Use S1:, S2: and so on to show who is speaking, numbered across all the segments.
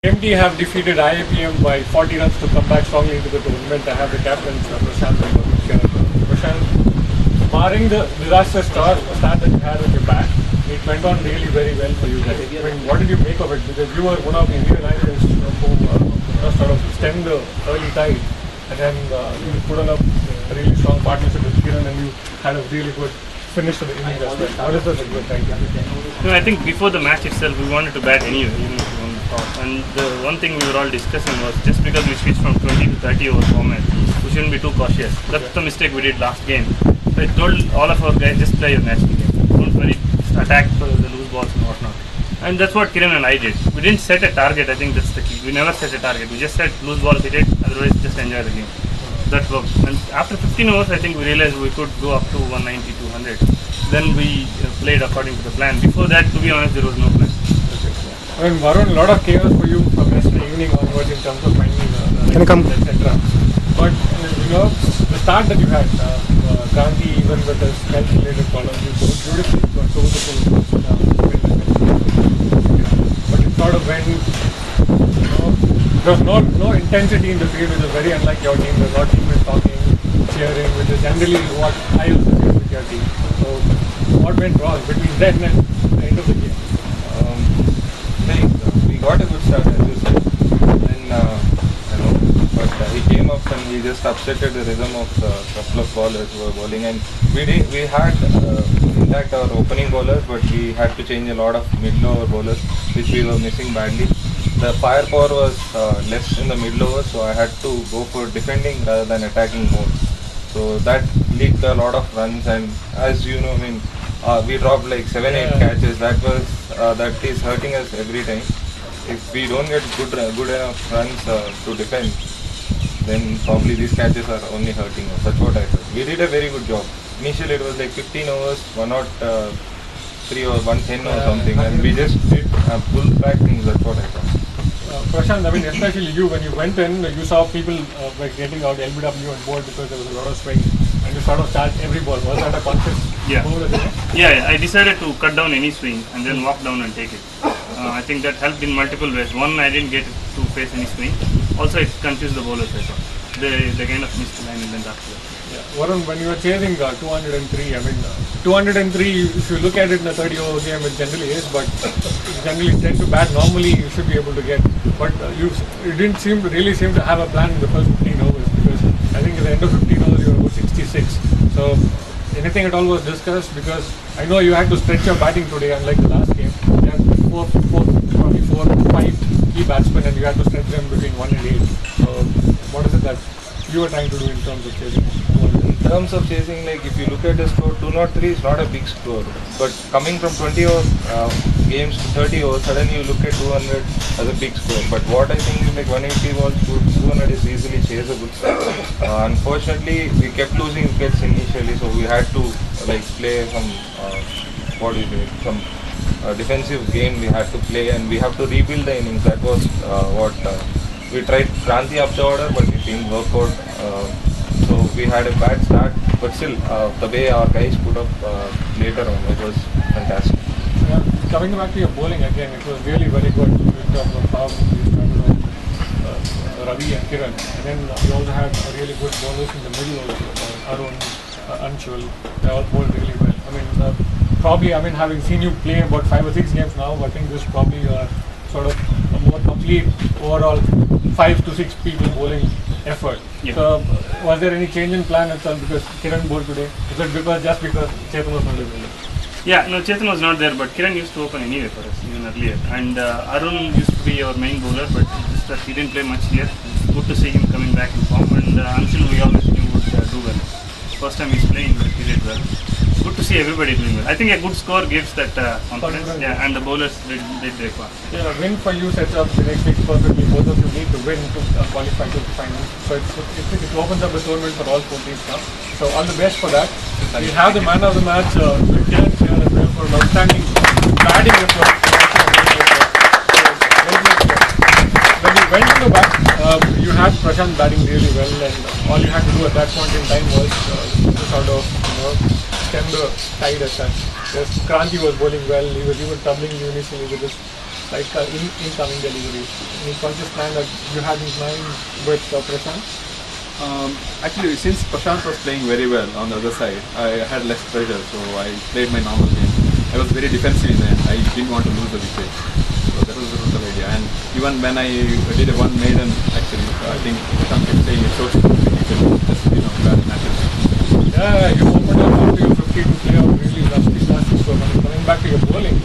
S1: MD have defeated IAPM by 40 runs to come back strongly into the tournament. I have the captains Prashant and Kiran. Prashant, barring the disastrous start that you had with your bat, it went on really very well for you guys. I mean, what did you make of it? Because you were one of the Indian Islanders who sort of stemmed the early tide, and then you put on a really strong partnership with Kiran, and you had a really good finish to the innings as well. How does that look like?
S2: No, I think before the match itself, we wanted to bat anyway, even if we won the toss. And the one thing we were all discussing was just because we switched from 20 to 30 over format, we shouldn't be too cautious. That's the mistake we did last game. So I told all of our guys, just play your natural game. Don't worry, just attack the loose balls and whatnot. And that's what Kiran and I did. We didn't set a target, I think that's the key. We never set a target. We just said loose balls, hit it, otherwise just enjoy the game. That worked. And after 15 overs, I think we realized we could go up to 190, 200. Then we played according to the plan. Before that, to be honest, there was no plan.
S1: Okay. I mean, Varun, a lot of chaos for you from yesterday evening onwards in terms of finding etc. But the start that you had, Gandhi, even with his health-related problems, you beautifully controlled the full but it sort of went. There was no intensity in the field, which is very unlike your team. There's not teammates talking, cheering, which is generally what I associate with your team. So, what went wrong between then and the end of the game?
S3: We got a good start, as you said. Then, but he came up and he just upsetted the rhythm of the couple of bowlers who were bowling. And we had intact our opening bowlers, but we had to change a lot of middle-over bowlers, which we were missing badly. The firepower was less in the middle over, so I had to go for defending rather than attacking more. So that leaked a lot of runs, and as you know, we dropped like 7-8 catches. That is hurting us every time. If we don't get good enough runs to defend, then probably these catches are only hurting us. That's what I thought. We did a very good job. Initially it was like 15 overs, 103 or 110 or something, and we just did pull back things. That's what I thought.
S1: Prashant, I mean, especially you, when you went in, you saw people getting out LBW on board because there was a lot of swing, and you sort of charged every ball. Was that a conscious move?
S2: Yeah, I decided to cut down any swing and then walk down and take it. I think that helped in multiple ways. One, I didn't get to face any swing. Also, it confused the bowlers, I thought. They kind of missed the line and then after that.
S1: Yeah. Varun, when you were chasing 203, I mean, 203, if you look at it in a 30-over game, it generally is, but you generally tend to bat normally, you should be able to get. But you didn't really seem to have a plan in the first 15 overs, because I think at the end of 15 overs, you were about 66. So, anything at all was discussed? Because I know you had to stretch your batting today, unlike the last game. You had probably four, 5 key batsmen, and you had to stretch them between 1 and 8. So, what is it that you were trying to do in terms of chasing?
S3: In terms of chasing, like if you look at the score, 203 is not a big score. But coming from 20 games to 30 overs, suddenly you look at 200 as a big score. But what I think is like 180 was good, 200 is easily chaseable. Unfortunately, we kept losing wickets initially, so we had to play some some defensive game we had to play, and we have to rebuild the innings. That was what we tried. Kranti up the order, but it didn't work out. So we had a bad start, but still the way our guys put up later on, it was fantastic.
S1: Yeah. Coming back to your bowling again, it was really very good in terms of how you started on Ravi and Kiran, and then you also had really good bowlers in the middle also, Arun, Anshul. They all bowled really well. I mean, having seen you play about 5 or 6 games now, I think this is probably sort of a more complete overall 5 to 6 people bowling effort. Yeah. So, was there any change in plan itself because Kiran bowled today? Is it just because Chetan was not there?
S2: Yeah, no, Chetan was not there, but Kiran used to open anyway for us, even earlier. And Arun used to be our main bowler, but just that he didn't play much here. Good to see him coming back in form, and Anshul we always knew would do well. First time he's playing, but he did well. Good to see everybody doing well. I think a good score gives that confidence. Yeah, and the bowlers did their part.
S1: Yeah, a win for you sets up the next week perfectly. Both of you need to win to qualify to the finals. So it opens up the tournament for all 4 teams now. So all the best for that. We have the man of the match, Kiran here as well, for an outstanding batting effort. When you went to the bat, you had Prashant batting really well, and all you had to do at that point in time was to sort of stem the tide as such. Kranti was bowling well, he was even tumbling initially with his like incoming deliveries? Any conscious plan that you had in mind with Prashant?
S4: Actually, since Prashant was playing very well on the other side, I had less pressure, so I played my normal game. I was very defensive in the end. I didn't want to lose the wicket. So that was the total idea. And even when I did a one maiden, actually, I think Prashant kept saying it shows just bad matches.
S1: Yeah, you opened up after your 50 to play out really rusty matches. So coming back to your bowling,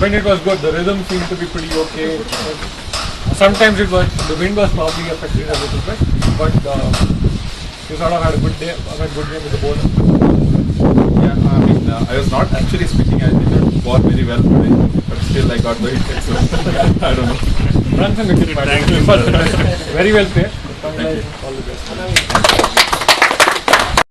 S1: when it was good, the rhythm seemed to be pretty okay. Sometimes it was, the wind was probably affected a little bit, but you sort of had a good day, a good game with the bowler.
S4: Yeah, I mean, I was not actually speaking. I didn't bowl very well today, but still I got the wicket. So I don't know.
S1: Runs and wicket.
S2: Thank you.
S1: Very well played.
S4: Thank you.